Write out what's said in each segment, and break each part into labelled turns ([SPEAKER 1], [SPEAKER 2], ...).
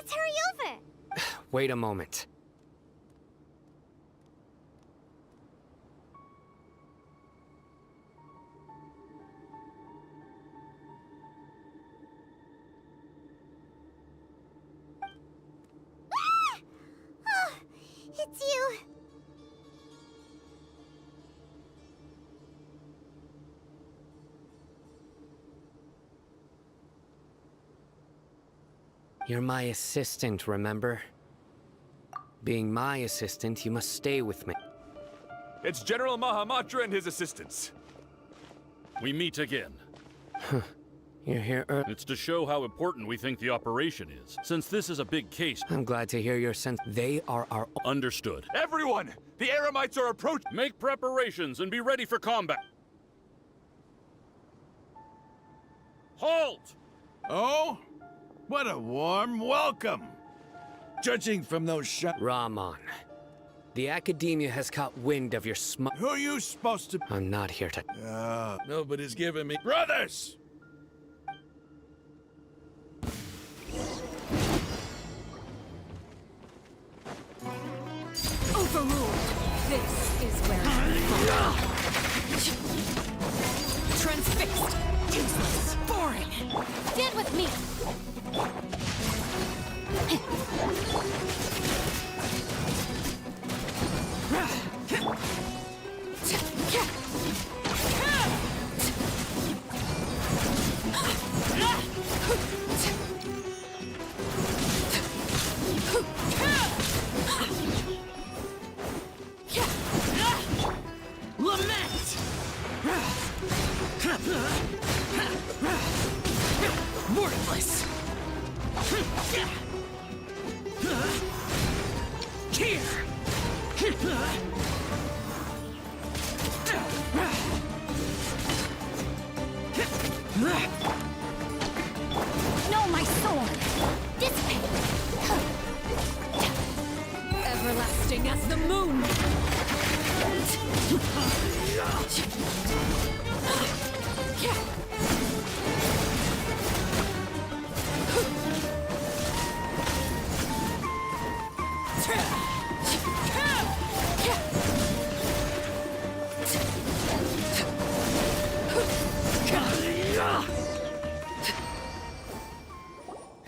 [SPEAKER 1] Let's hurry over.
[SPEAKER 2] Wait a moment.
[SPEAKER 1] Ah! Oh, it's you.
[SPEAKER 2] You're my assistant, remember? Being my assistant, you must stay with me.
[SPEAKER 3] It's General Mahamatra and his assistants.
[SPEAKER 4] We meet again.
[SPEAKER 2] You're here
[SPEAKER 4] It's to show how important we think the operation is. Since this is a big case.
[SPEAKER 2] I'm glad to hear your sense. They are our...
[SPEAKER 4] Understood.
[SPEAKER 3] Everyone! The Eremites are approaching!
[SPEAKER 4] Make preparations and be ready for combat. Halt!
[SPEAKER 5] Oh? What a warm welcome! Judging from those shots...
[SPEAKER 2] Rahman. The Academia has caught wind of your
[SPEAKER 5] Who are you supposed to...
[SPEAKER 2] I'm not here to...
[SPEAKER 5] Nobody's giving me... Brothers!
[SPEAKER 6] Overruled. This is where I transfixed. Useless. Boring.
[SPEAKER 1] Stand with me.
[SPEAKER 6] Lament. Worthless. Here.
[SPEAKER 1] No, my sword. Dissipate.
[SPEAKER 6] Everlasting as the moon.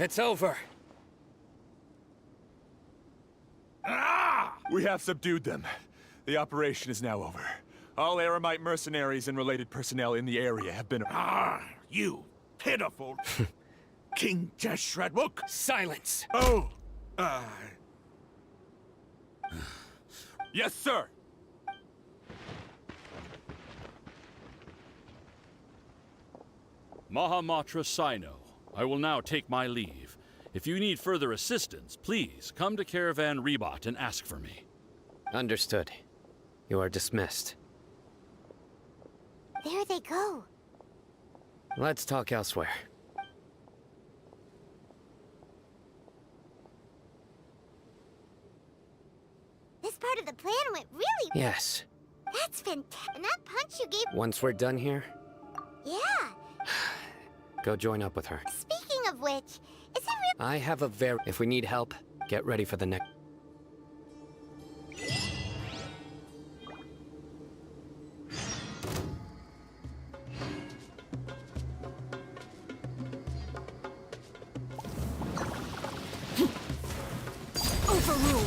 [SPEAKER 2] It's over.
[SPEAKER 3] We have subdued them. The operation is now over. All Eremite mercenaries and related personnel in the area have been...
[SPEAKER 5] You pitiful... King Jeshradwook!
[SPEAKER 2] Silence!
[SPEAKER 5] Oh!
[SPEAKER 3] Yes, sir!
[SPEAKER 4] Mahamatra Sino. I will now take my leave. If you need further assistance, please come to Caravan Rebot and ask for me.
[SPEAKER 2] Understood. You are dismissed.
[SPEAKER 1] There they go.
[SPEAKER 2] Let's talk elsewhere.
[SPEAKER 1] This part of the plan went really...
[SPEAKER 2] Yes.
[SPEAKER 1] That's fantastic. And that punch you gave...
[SPEAKER 2] Once we're done here,
[SPEAKER 1] Yeah.
[SPEAKER 2] go join up with her.
[SPEAKER 1] Speaking of which, is it real...
[SPEAKER 2] I have a very... If we need help, get ready for the next...
[SPEAKER 6] Overruled.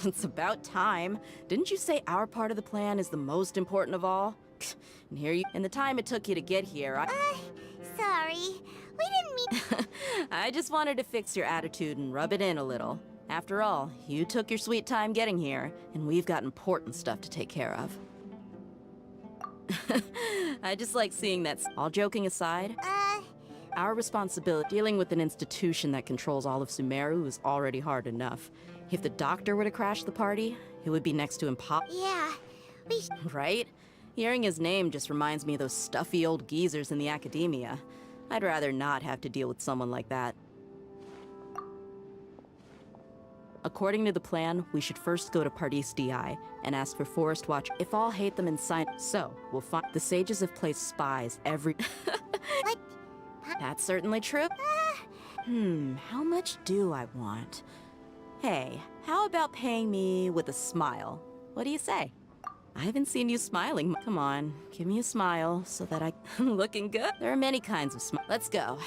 [SPEAKER 7] It's about time. Didn't you say our part of the plan is the most important of all? And here you... In the time it took you to get here,
[SPEAKER 1] Sorry. We didn't mean...
[SPEAKER 7] I just wanted to fix your attitude and rub it in a little. After all, you took your sweet time getting here, and we've got important stuff to take care of. I just like seeing that. All joking aside, our responsibility dealing with an institution that controls all of Sumeru is already hard enough. If the doctor were to crash the party, it would be next to impossible.
[SPEAKER 1] Yeah,
[SPEAKER 7] Right? Hearing his name just reminds me of those stuffy old geezers in the academia. I'd rather not have to deal with someone like that. According to the plan, we should first go to Pardis DI and ask for Forest Watch. If all hate them inside, so we'll find the sages have placed spies every.
[SPEAKER 1] What?
[SPEAKER 7] That's certainly true. How much do I want? Hey, how about paying me with a smile? What do you say? I haven't seen you smiling. Come on, give me a smile so that I'm looking good. There are many kinds of smiles. Let's go.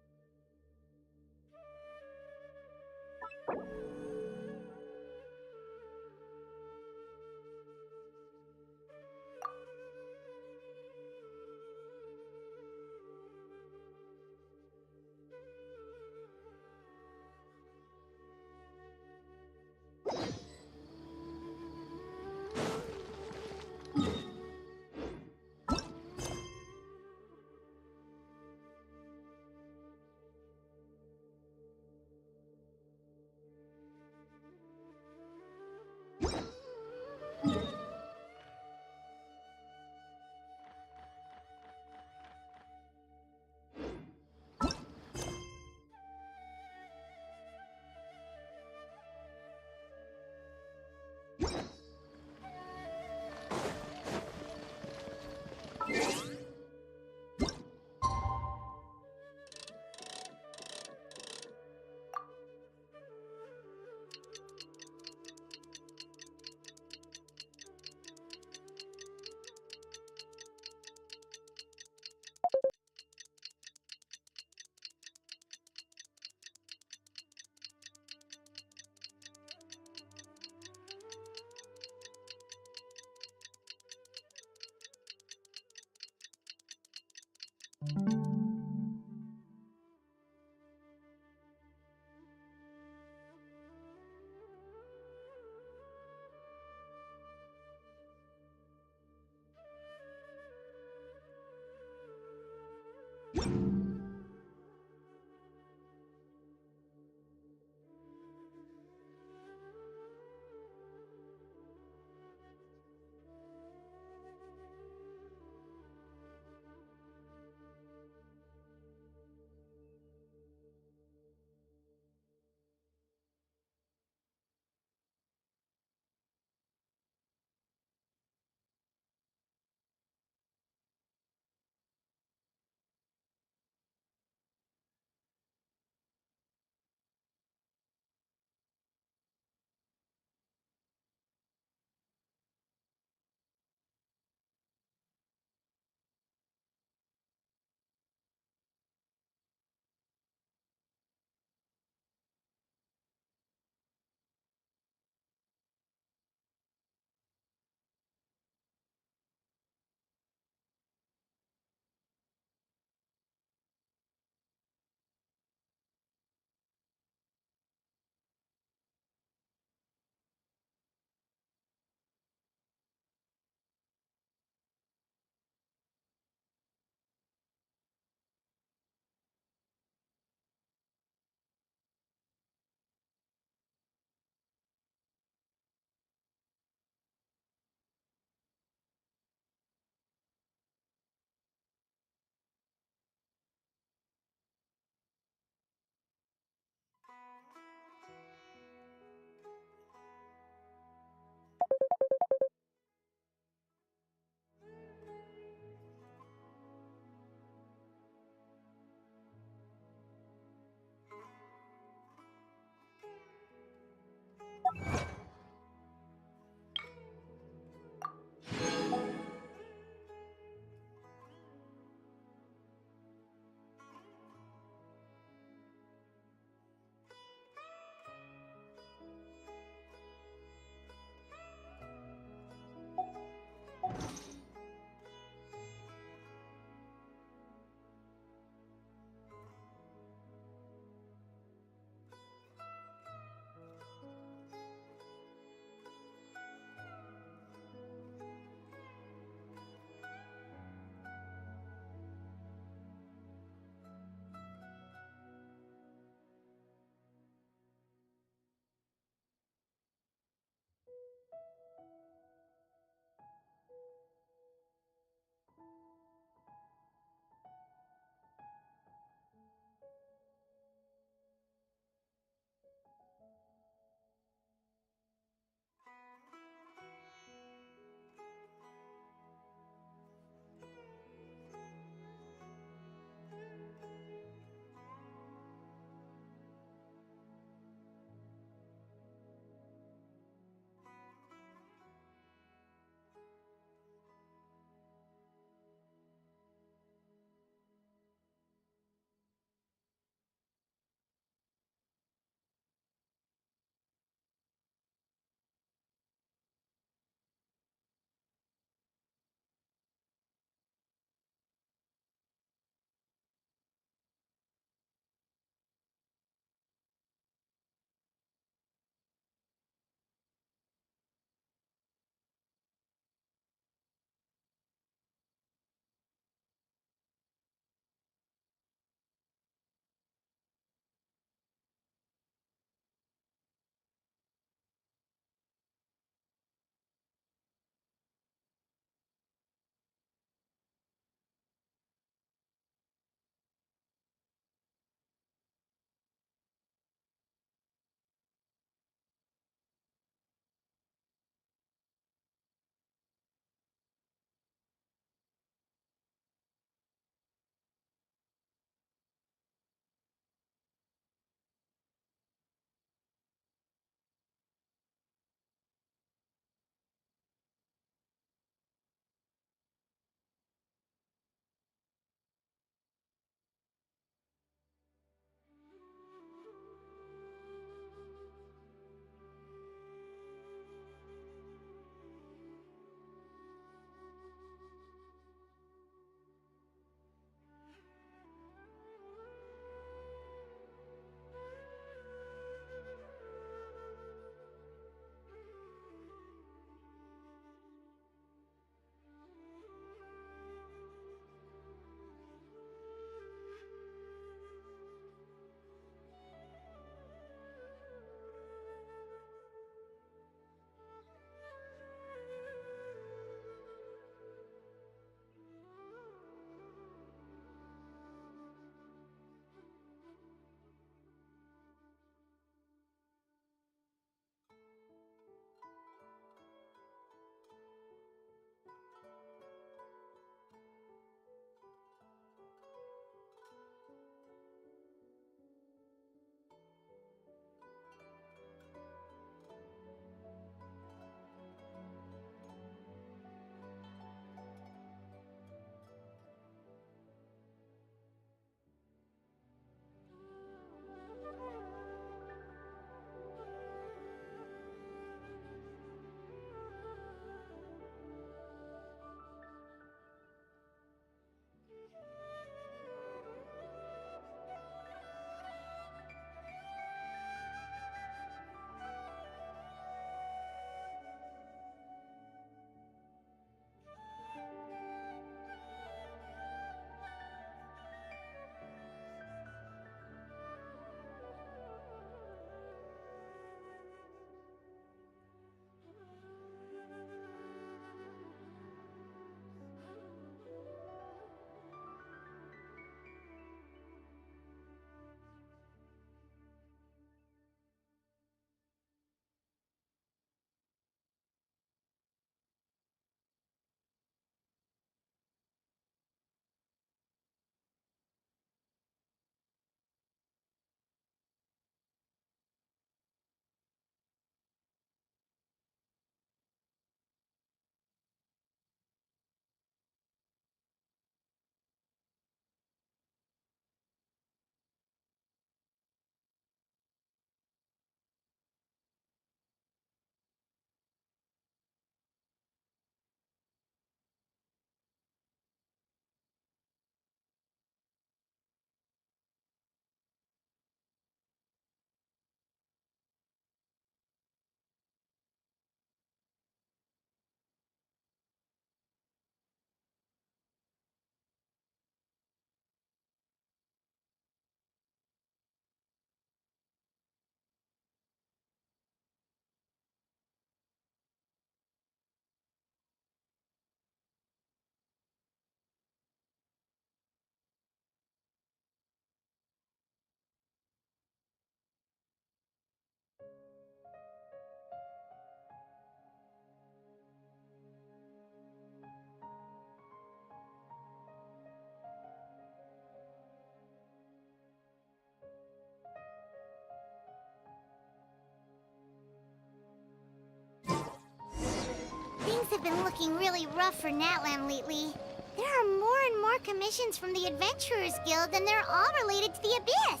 [SPEAKER 1] have been looking really rough for Natlan lately. There are more and more commissions from the Adventurers Guild, and they're all related to the Abyss.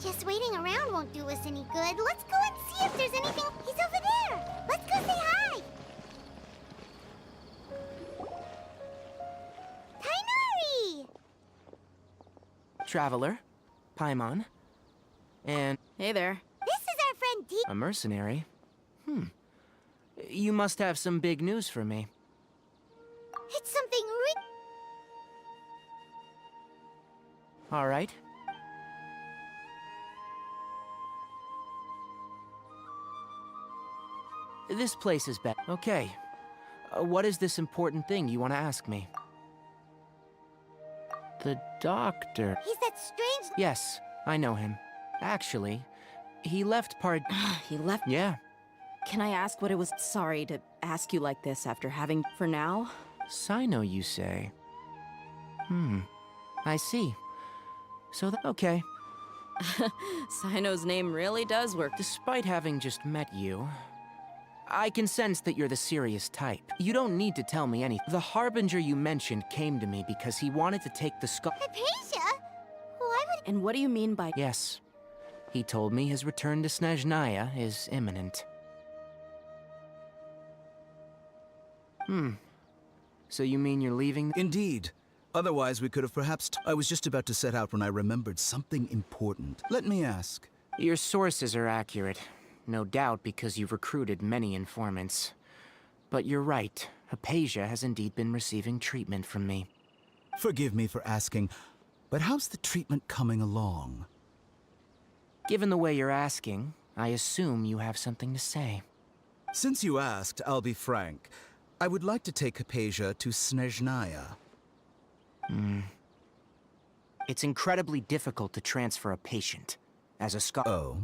[SPEAKER 1] Just waiting around won't do us any good. Let's go and see if there's anything. He's over there. Let's go say hi. Tainari!
[SPEAKER 8] Traveler, Paimon, and
[SPEAKER 7] Hey there.
[SPEAKER 1] This is our friend D.
[SPEAKER 8] a mercenary. You must have some big news for me.
[SPEAKER 1] It's something
[SPEAKER 8] All right. This place is better. Okay. What is this important thing you want to ask me? The doctor.
[SPEAKER 1] He's that strange.
[SPEAKER 8] Yes, I know him. Actually, he left part.
[SPEAKER 7] He left.
[SPEAKER 8] Yeah.
[SPEAKER 7] Can I ask what it was? Sorry to ask you like this after having. For now?
[SPEAKER 8] Sino, you say? I see. So okay.
[SPEAKER 7] Sino's name really does work.
[SPEAKER 8] Despite having just met you, I can sense that you're the serious type. You don't need to tell me anything. The Harbinger you mentioned came to me because he wanted to take the skull.
[SPEAKER 1] Hypatia? Why would.
[SPEAKER 7] And what do you mean by.
[SPEAKER 8] Yes. He told me his return to Snezhnaya is imminent. So you mean you're leaving?
[SPEAKER 9] Indeed. Otherwise, we could have perhaps. I was just about to set out when I remembered something important. Let me ask.
[SPEAKER 8] Your sources are accurate. No doubt because you've recruited many informants. But you're right. Hypatia has indeed been receiving treatment from me.
[SPEAKER 9] Forgive me for asking, but how's the treatment coming along?
[SPEAKER 8] Given the way you're asking, I assume you have something to say.
[SPEAKER 9] Since you asked, I'll be frank. I would like to take Hypatia to Snezhnaya.
[SPEAKER 8] It's incredibly difficult to transfer a patient. As a scholar.
[SPEAKER 9] Oh?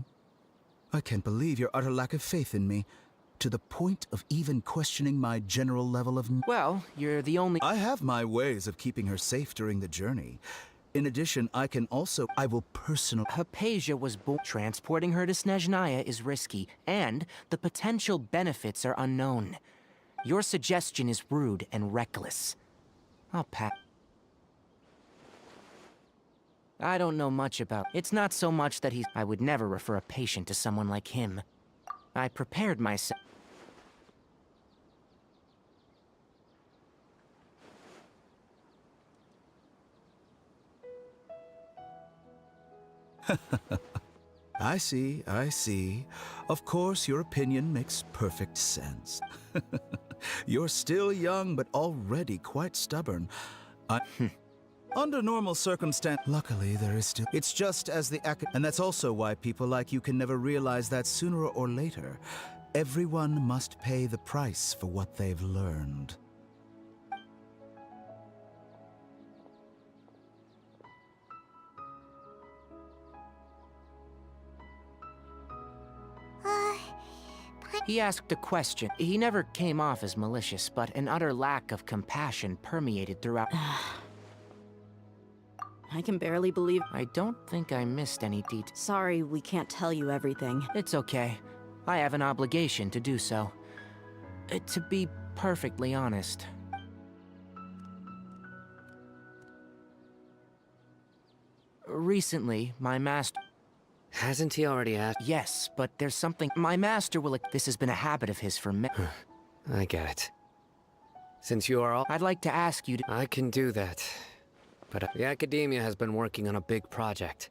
[SPEAKER 9] I can't believe your utter lack of faith in me, to the point of even questioning my general level of.
[SPEAKER 8] Well, you're the only.
[SPEAKER 9] I have my ways of keeping her safe during the journey. In addition, I will personally.
[SPEAKER 8] Hypatia was born. Transporting her to Snezhnaya is risky, and the potential benefits are unknown. Your suggestion is rude and reckless. I'll pass. I don't know much about. It's not so much that I would never refer a patient to someone like him. I prepared myself.
[SPEAKER 9] I see, I see. Of course, your opinion makes perfect sense. You're still young, but already quite stubborn. Under normal circumstance, luckily there is still. It's just as and that's also why people like you can never realize that sooner or later, everyone must pay the price for what they've learned.
[SPEAKER 8] He asked a question. He never came off as malicious, but an utter lack of compassion permeated throughout.
[SPEAKER 7] I can barely believe.
[SPEAKER 8] I don't think I missed any details.
[SPEAKER 7] Sorry, we can't tell you everything.
[SPEAKER 8] It's okay. I have an obligation to do so. To be perfectly honest. Recently, my master...
[SPEAKER 2] Hasn't he already asked?
[SPEAKER 8] Yes, but there's something... My master will... This has been a habit of his for
[SPEAKER 2] I get it. Since you are all...
[SPEAKER 8] I'd like to ask you to...
[SPEAKER 2] I can do that. But the Academia has been working on a big project.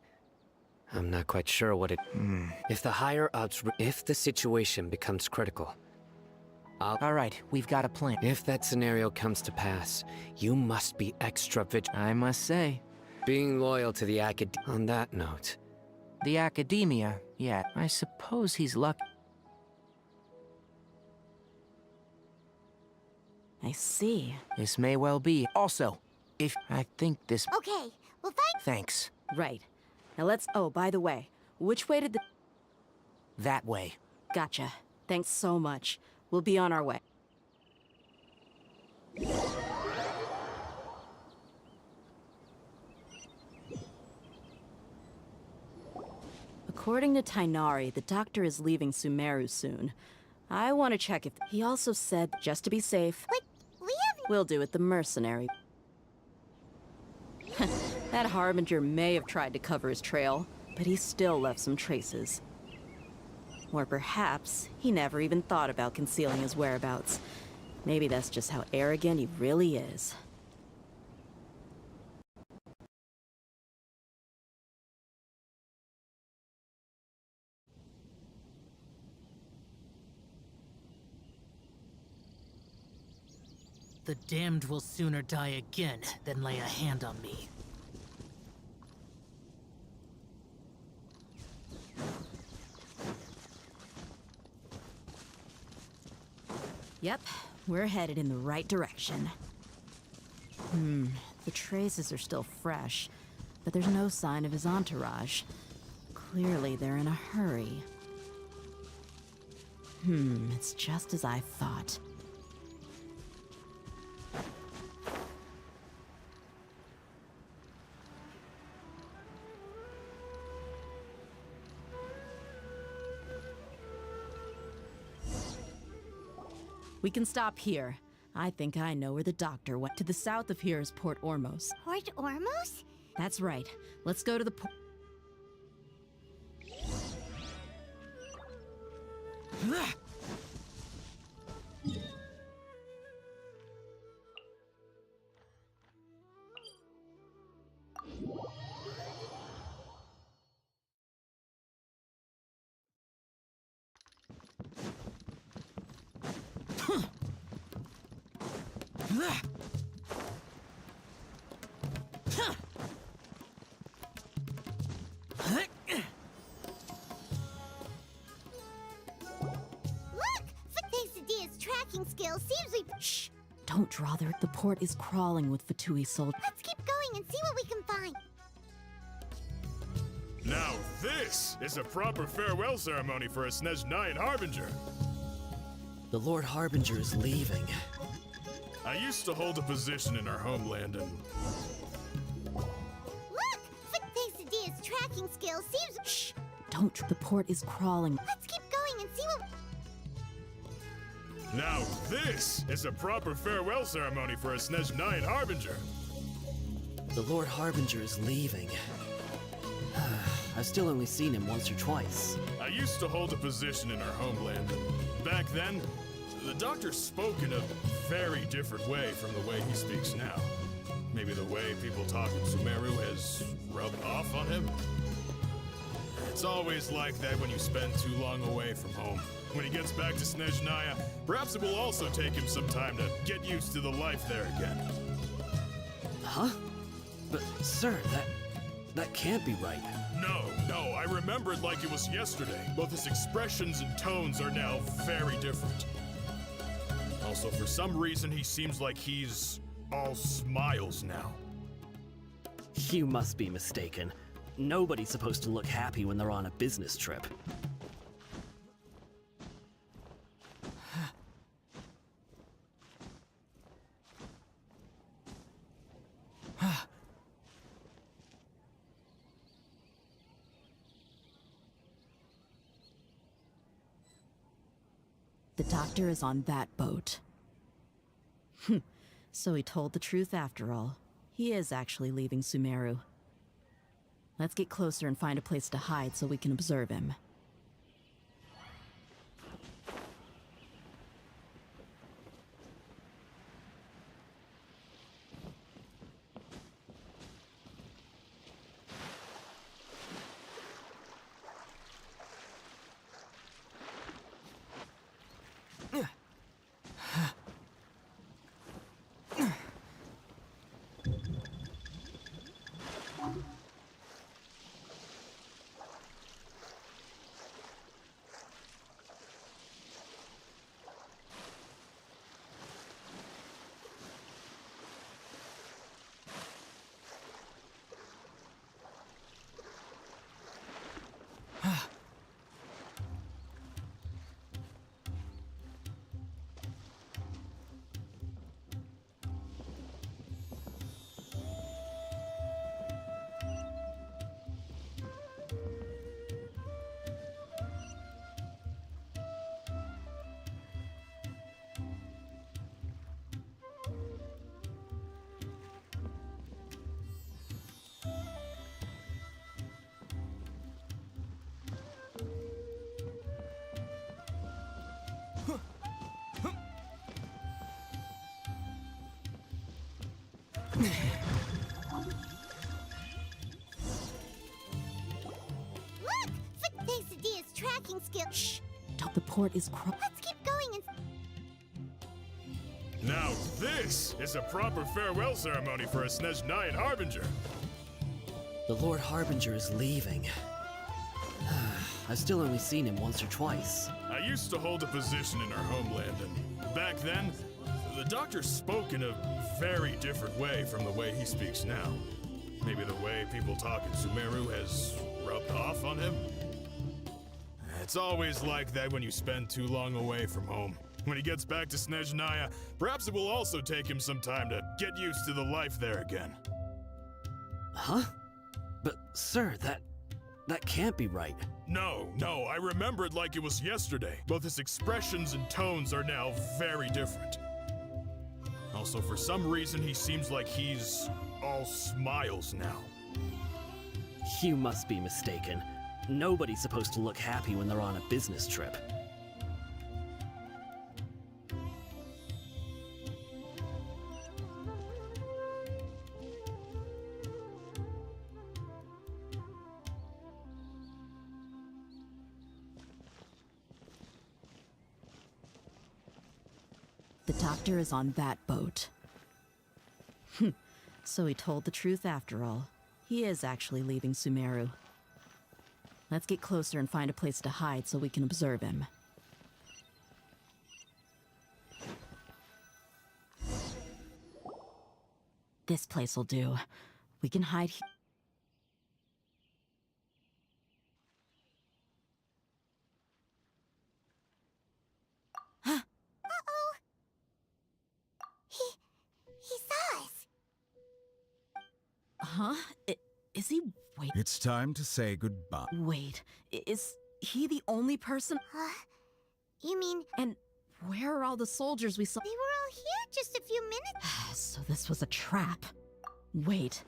[SPEAKER 2] I'm not quite sure what it... If the higher-ups... If the situation becomes critical...
[SPEAKER 8] All right, we've got a plan.
[SPEAKER 2] If that scenario comes to pass, you must be extra vigilant.
[SPEAKER 8] I must say.
[SPEAKER 2] Being loyal to the On that note...
[SPEAKER 8] The Academia, yeah. I suppose he's lucky.
[SPEAKER 7] I see.
[SPEAKER 8] This may well be. Also, if I think this...
[SPEAKER 1] Okay, we'll find.
[SPEAKER 8] Thanks.
[SPEAKER 7] Right. Now let's... Oh, by the way, which way did the...
[SPEAKER 8] That way.
[SPEAKER 7] Gotcha. Thanks so much. We'll be on our way. According to Tainari, the doctor is leaving Sumeru soon. I want to check if... He also said, just to be safe,
[SPEAKER 1] But we have...
[SPEAKER 7] we'll do it the mercenary. That Harbinger may have tried to cover his trail, but he still left some traces. Or perhaps he never even thought about concealing his whereabouts. Maybe that's just how arrogant he really is.
[SPEAKER 10] The damned will sooner die again than lay a hand on me.
[SPEAKER 7] Yep, we're headed in the right direction. The traces are still fresh, but there's no sign of his entourage. Clearly they're in a hurry. It's just as I thought. We can stop here. I think I know where the doctor went. To the south of here is Port Ormos.
[SPEAKER 1] Port Ormos?
[SPEAKER 7] That's right. Let's go to the port.
[SPEAKER 1] Look! Fatexadia's tracking skill seems we...
[SPEAKER 7] Shh! Don't draw there. The port is crawling with Fatui soldiers.
[SPEAKER 1] Let's keep going and see what we can find.
[SPEAKER 3] Now this is a proper farewell ceremony for a Snezhnayan Harbinger.
[SPEAKER 11] The Lord Harbinger is leaving.
[SPEAKER 3] I used to hold a position in our homeland and...
[SPEAKER 1] Look! Fatexadia's tracking skill seems...
[SPEAKER 7] Shh! Don't. The port is crawling.
[SPEAKER 1] Let's keep going and see what...
[SPEAKER 3] Now this is a proper farewell ceremony for a Snezhnayan Harbinger.
[SPEAKER 11] The Lord Harbinger is leaving. I've still only seen him once or twice.
[SPEAKER 3] I used to hold a position in our homeland. Back then, the doctor spoke in a very different way from the way he speaks now. Maybe the way people talk in Sumeru has rubbed off on him. It's always like that when you spend too long away from home. When he gets back to Snezhnaya, perhaps it will also take him some time to get used to the life there again.
[SPEAKER 11] Huh? But, sir, that can't be right.
[SPEAKER 3] No, I remember it like it was yesterday. Both his expressions and tones are now very different. Also, for some reason, he seems like he's all smiles now.
[SPEAKER 11] You must be mistaken. Nobody's supposed to look happy when they're on a business trip.
[SPEAKER 7] The doctor is on that boat. So he told the truth after all. He is actually leaving Sumeru. Let's get closer and find a place to hide so we can observe him.
[SPEAKER 1] hacking skill.
[SPEAKER 7] Shh! The port is
[SPEAKER 1] Let's keep going and...
[SPEAKER 3] Now this is a proper farewell ceremony for a Snezhnayan Harbinger.
[SPEAKER 11] The Lord Harbinger is leaving. I've still only seen him once or twice.
[SPEAKER 3] I used to hold a position in our homeland, and back then, the doctor spoke in a very different way from the way he speaks now. Maybe the way people talk in Sumeru has rubbed off on him? It's always like that when you spend too long away from home. When he gets back to Snezhnaya, perhaps it will also take him some time to get used to the life there again.
[SPEAKER 11] Huh? But, sir, that can't be right.
[SPEAKER 3] No, I remember it like it was yesterday. Both his expressions and tones are now very different. Also, for some reason, he seems like he's all smiles now.
[SPEAKER 11] You must be mistaken. Nobody's supposed to look happy when they're on a business trip.
[SPEAKER 7] The doctor is on that boat. So he told the truth after all. He is actually leaving Sumeru. Let's get closer and find a place to hide so we can observe him. This place will do. We can hide here.
[SPEAKER 1] He saw us.
[SPEAKER 7] Huh? Is he... Wait.
[SPEAKER 9] It's time to say goodbye.
[SPEAKER 7] Wait. Is he the only person?
[SPEAKER 1] You mean...
[SPEAKER 7] And where are all the soldiers we saw?
[SPEAKER 1] They were all here just a few minutes.
[SPEAKER 7] So this was a trap. Wait.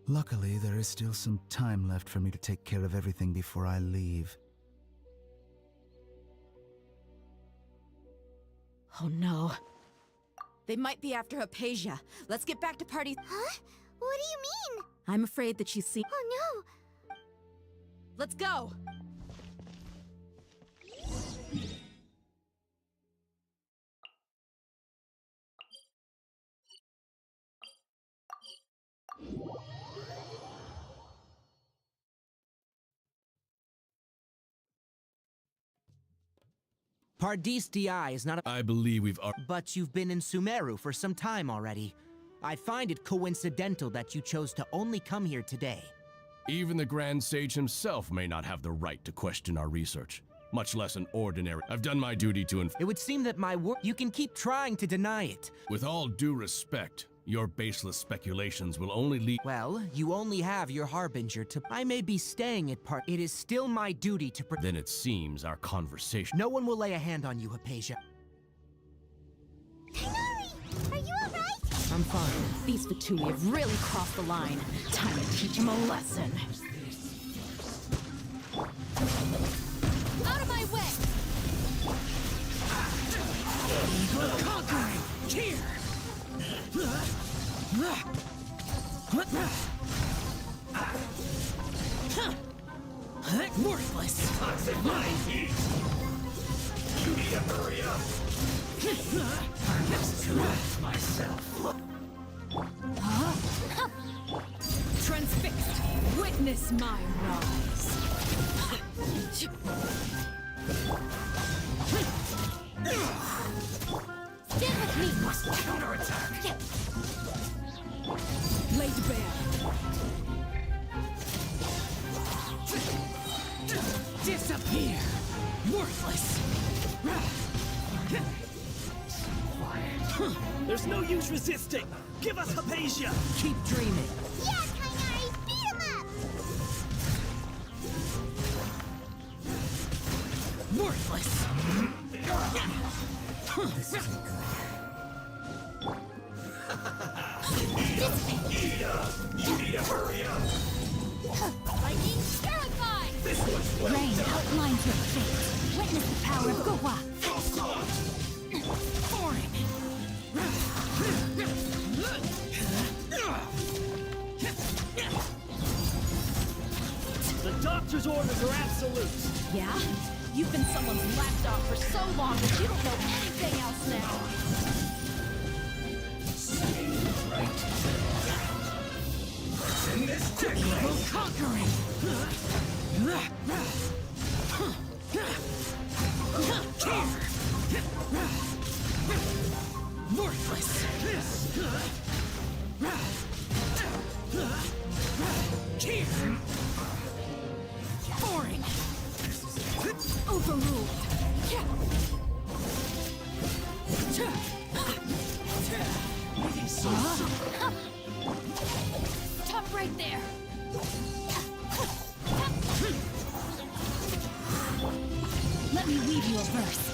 [SPEAKER 9] Luckily, there is still some time left for me to take care of everything before I leave.
[SPEAKER 7] Oh no. They might be after Hypatia. Let's get back to party.
[SPEAKER 1] Huh? What do you mean?
[SPEAKER 7] I'm afraid that she's seen.
[SPEAKER 1] Oh no!
[SPEAKER 7] Let's go!
[SPEAKER 8] Pardis Di is not a...
[SPEAKER 5] I believe we've...
[SPEAKER 8] But you've been in Sumeru for some time already. I find it coincidental that you chose to only come here today.
[SPEAKER 12] Even the Grand Sage himself may not have the right to question our research, much less an ordinary... I've done my duty to
[SPEAKER 8] It would seem that my work... You can keep trying to deny it.
[SPEAKER 12] With all due respect, your baseless speculations will only lead...
[SPEAKER 8] Well, you only have your Harbinger to... I may be staying at part... It is still my duty to...
[SPEAKER 12] Then it seems our conversation...
[SPEAKER 8] No one will lay a hand on you, Hypatia.
[SPEAKER 1] Are you alright?
[SPEAKER 7] I'm fine. These Fatui have really crossed the line. Time to teach them a lesson.
[SPEAKER 6] Out of my way!
[SPEAKER 10] Conquering! Here! Worthless! Toxic mind heat! You need to hurry up! I'm just myself.
[SPEAKER 6] Transfixed! Witness my rise! Stand with me!
[SPEAKER 10] Must counterattack!
[SPEAKER 6] Laid bare!
[SPEAKER 10] Disappear! Worthless!
[SPEAKER 11] There's no use resisting! Give us Hypatia!
[SPEAKER 8] Keep dreaming.
[SPEAKER 1] Yeah, Kainari, beat him up!
[SPEAKER 10] Worthless!
[SPEAKER 11] This isn't good.
[SPEAKER 10] You need to hurry up!
[SPEAKER 6] Lightning terrified!
[SPEAKER 10] This one's
[SPEAKER 6] Rain outlines your fate. Witness the power of Gowa.
[SPEAKER 10] foreign!
[SPEAKER 11] The doctor's orders are absolute.
[SPEAKER 6] Yeah? You've been someone's lapdog for so long that you don't know anything else now. Evil conquering. Worthless. Boring. Overruled. Stop right there. Let me weave you a verse.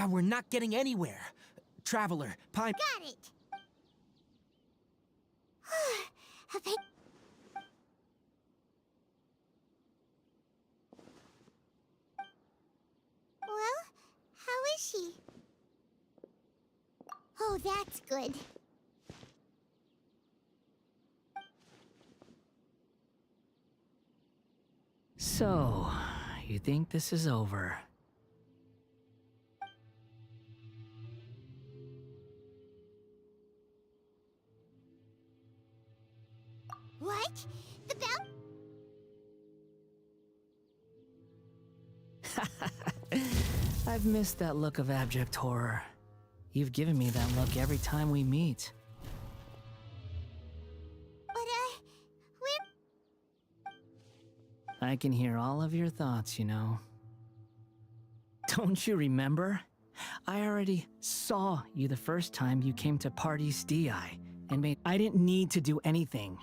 [SPEAKER 8] We're not getting anywhere. Traveler, Pine...
[SPEAKER 1] Got it! Well, how is she? Oh, that's good.
[SPEAKER 13] So, you think this is over?
[SPEAKER 1] What? The bell?
[SPEAKER 13] I've missed that look of abject horror. You've given me that look every time we meet.
[SPEAKER 1] But,
[SPEAKER 13] I can hear all of your thoughts, you know. Don't you remember? I already saw you the first time you came to Party's DI and made... I didn't need to do anything.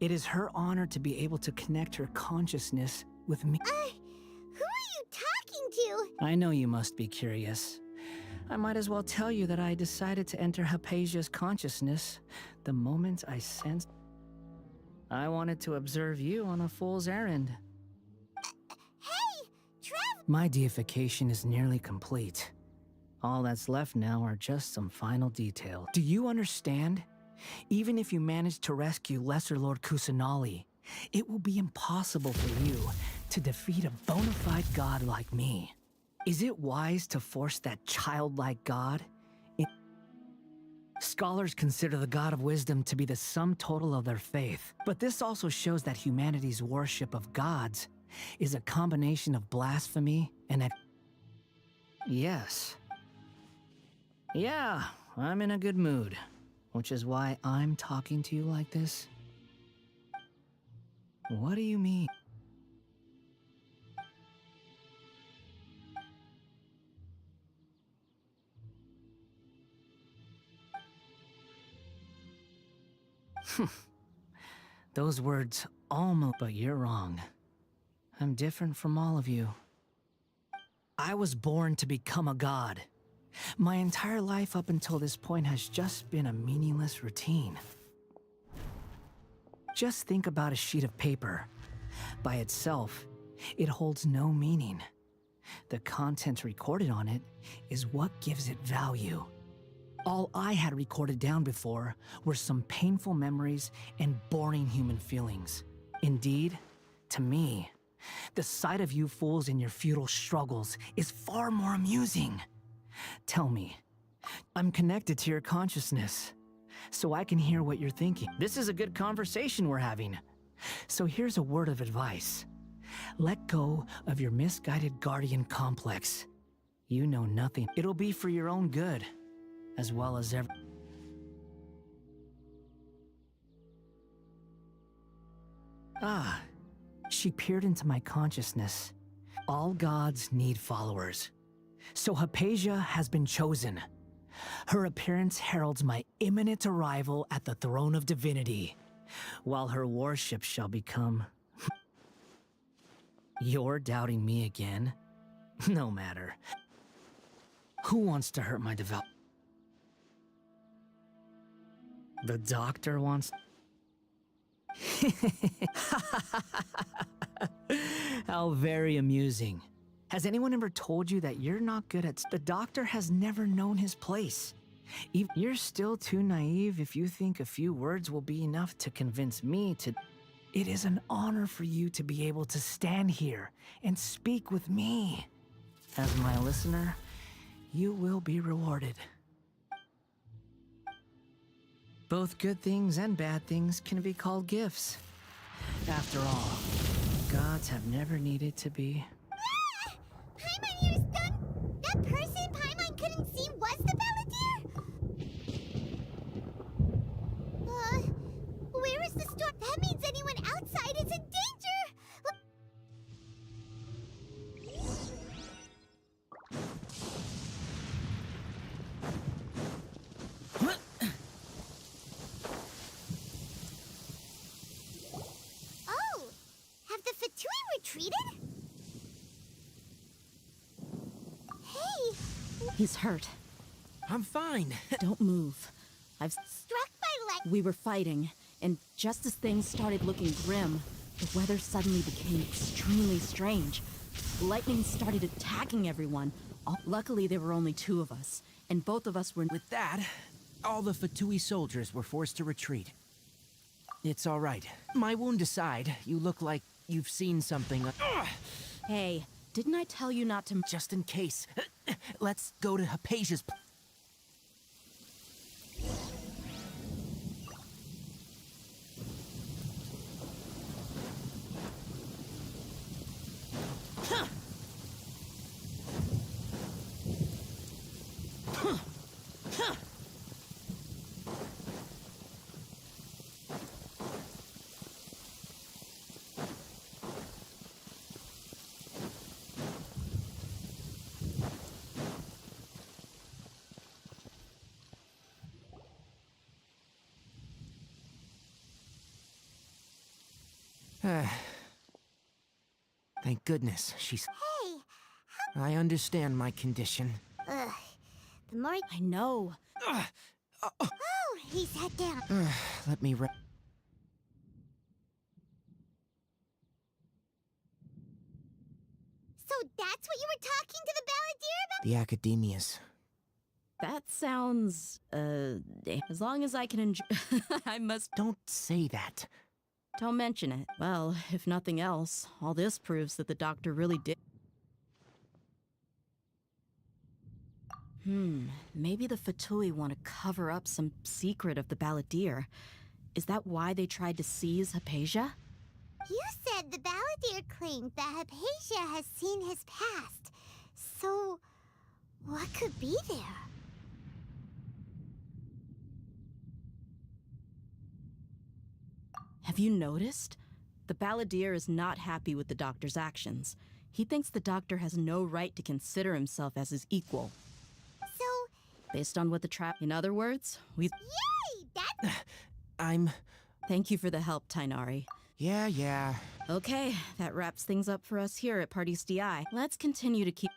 [SPEAKER 13] It is her honor to be able to connect her consciousness with me.
[SPEAKER 1] who are you talking to?
[SPEAKER 13] I know you must be curious. I might as well tell you that I decided to enter Hypatia's consciousness the moment I sensed... I wanted to observe you on a fool's errand.
[SPEAKER 1] Hey, Trev!
[SPEAKER 13] My deification is nearly complete. All that's left now are just some final details. Do you understand? Even if you manage to rescue Lesser Lord Kusanali, it will be impossible for you to defeat a bona fide god like me. Is it wise to force that childlike god? Scholars consider the god of wisdom to be the sum total of their faith, but this also shows that humanity's worship of gods is a combination of blasphemy and Yes. Yeah, I'm in a good mood, which is why I'm talking to you like this. What do you mean? Those words almost... But you're wrong. I'm different from all of you. I was born to become a god. My entire life up until this point has just been a meaningless routine. Just think about a sheet of paper. By itself, it holds no meaning. The content recorded on it is what gives it value. All I had recorded down before were some painful memories and boring human feelings. Indeed, to me, the sight of you fools in your futile struggles is far more amusing. Tell me, I'm connected to your consciousness, so I can hear what you're thinking. This is a good conversation we're having. So here's a word of advice. Let go of your misguided guardian complex. You know nothing. It'll be for your own good, as well as she peered into my consciousness. All gods need followers. So Hypatia has been chosen. Her appearance heralds my imminent arrival at the throne of divinity, while her worship shall become... You're doubting me again? No matter. Who wants to hurt my development? The doctor wants... How very amusing. Has anyone ever told you that you're not good at... The doctor has never known his place. You're still too naive if you think a few words will be enough to convince me to... It is an honor for you to be able to stand here and speak with me. As my listener, you will be rewarded. Both good things and bad things can be called gifts. After all, gods have never needed to be...
[SPEAKER 1] Ah! Paimon, you're stunned! That person Paimon couldn't see was the Balladeer? Where is the storm? That means anyone outside is in danger! Oh! Have the Fatui retreated? Hey!
[SPEAKER 7] He's hurt.
[SPEAKER 8] I'm fine.
[SPEAKER 7] Don't move. I've...
[SPEAKER 1] Struck by lightning.
[SPEAKER 7] We were fighting, and just as things started looking grim, the weather suddenly became extremely strange. Lightning started attacking everyone. Luckily, there were only 2 of us, and both of us were...
[SPEAKER 8] With that, all the Fatui soldiers were forced to retreat. It's all right. My wound aside, you look like you've seen something...
[SPEAKER 7] Hey, didn't I tell you not to...
[SPEAKER 8] Just in case. Let's go to Hypatia's... Thank goodness she's...
[SPEAKER 1] Hey!
[SPEAKER 8] I understand my condition.
[SPEAKER 1] Ugh. The more...
[SPEAKER 7] I know.
[SPEAKER 1] Oh, he sat down.
[SPEAKER 8] Let me
[SPEAKER 1] So that's what you were talking to the Balladeer about?
[SPEAKER 8] The academias.
[SPEAKER 7] That sounds, as long as I can enjoy... I must...
[SPEAKER 8] Don't say that.
[SPEAKER 7] Don't mention it. Well, if nothing else, all this proves that the doctor really did... Maybe the Fatui want to cover up some secret of the Balladeer. Is that why they tried to seize Hypatia?
[SPEAKER 1] You said the Balladeer claimed that Hypatia has seen his past. So, what could be there?
[SPEAKER 7] Have you noticed? The Balladeer is not happy with the doctor's actions. He thinks the doctor has no right to consider himself as his equal.
[SPEAKER 1] So...
[SPEAKER 7] Based on what the trap... In other words, we...
[SPEAKER 1] Yay! That's...
[SPEAKER 8] I'm...
[SPEAKER 7] Thank you for the help, Tainari.
[SPEAKER 8] Yeah.
[SPEAKER 7] Okay, that wraps things up for us here at Party's DI. Let's continue to keep...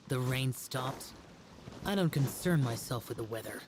[SPEAKER 10] The rain stopped. I don't concern myself with the weather.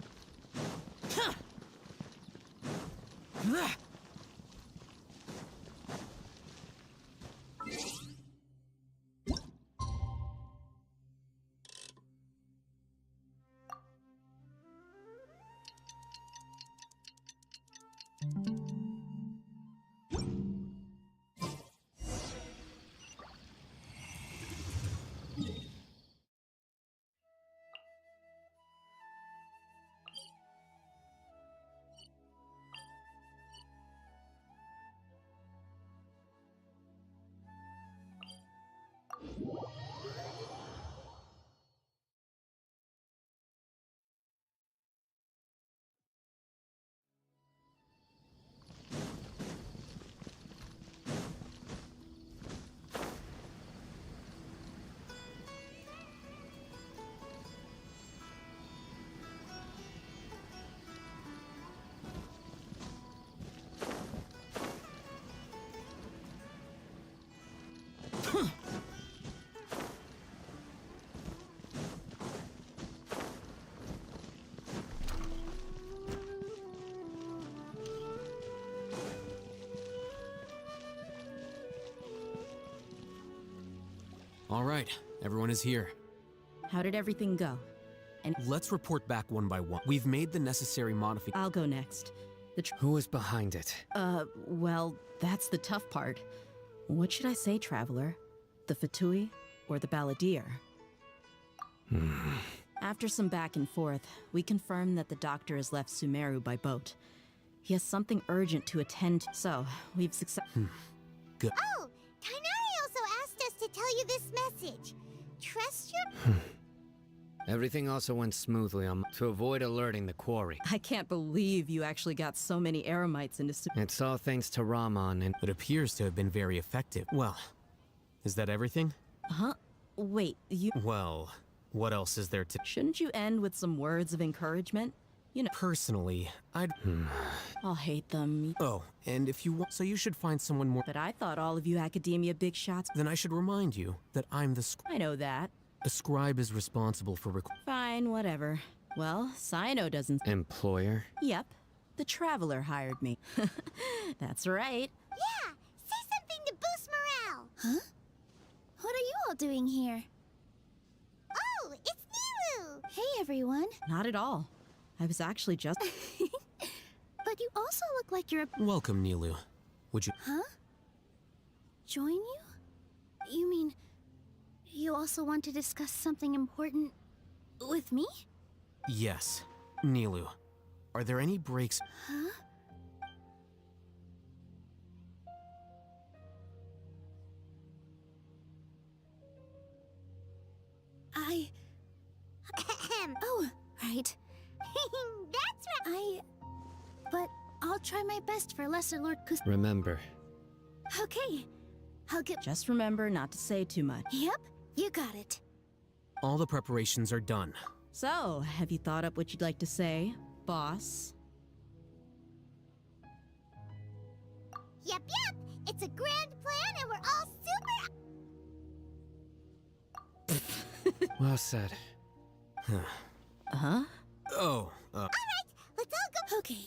[SPEAKER 14] All right, everyone is here.
[SPEAKER 7] How did everything go? And
[SPEAKER 14] Let's report back one by one. We've made the necessary modifications.
[SPEAKER 7] I'll go next.
[SPEAKER 2] Who was behind it?
[SPEAKER 7] Well, that's the tough part. What should I say, Traveler? The Fatui or the Balladeer? After some back and forth, we confirmed that the doctor has left Sumeru by boat. He has something urgent to attend to, so we've
[SPEAKER 14] Good.
[SPEAKER 1] Oh, Tainari also asked us to tell you this message. Trust your...
[SPEAKER 2] Everything also went smoothly to avoid alerting the quarry.
[SPEAKER 7] I can't believe you actually got so many Eremites into
[SPEAKER 2] It's all thanks to Rahman and...
[SPEAKER 14] It appears to have been very effective. Well, is that everything?
[SPEAKER 7] Huh? Wait, you...
[SPEAKER 14] Well, what else is there to...
[SPEAKER 7] Shouldn't you end with some words of encouragement? You know...
[SPEAKER 14] Personally, I'd...
[SPEAKER 7] I'll hate them.
[SPEAKER 14] Oh, and if you want... So you should find someone more...
[SPEAKER 7] But I thought all of you academia big shots...
[SPEAKER 14] Then I should remind you that I'm the
[SPEAKER 7] I know that.
[SPEAKER 14] A scribe is responsible for
[SPEAKER 7] Fine, whatever. Well, Sino doesn't...
[SPEAKER 2] Employer?
[SPEAKER 7] Yep. The Traveler hired me. That's right.
[SPEAKER 1] Yeah, say something to boost morale. Huh? What are you all doing here? Oh, it's Nilu! Hey, everyone.
[SPEAKER 7] Not at all. I was actually just...
[SPEAKER 1] But you also look like you're a...
[SPEAKER 14] Welcome, Nilu. Would you...
[SPEAKER 1] Huh? Join you? You mean... You also want to discuss something important with me?
[SPEAKER 14] Yes. Nilu, are there any breaks...
[SPEAKER 1] Huh? Oh, right. That's right. But I'll try my best for Lesser Lord Kus...
[SPEAKER 2] Remember.
[SPEAKER 1] Okay. I'll get...
[SPEAKER 7] Just remember not to say too much.
[SPEAKER 1] Yep, you got it.
[SPEAKER 14] All the preparations are done.
[SPEAKER 7] So, have you thought up what you'd like to say, boss?
[SPEAKER 1] Yep. It's a grand plan and we're all super...
[SPEAKER 2] Well said.
[SPEAKER 7] Huh?
[SPEAKER 14] Oh,
[SPEAKER 1] All right, let's all go... Okay,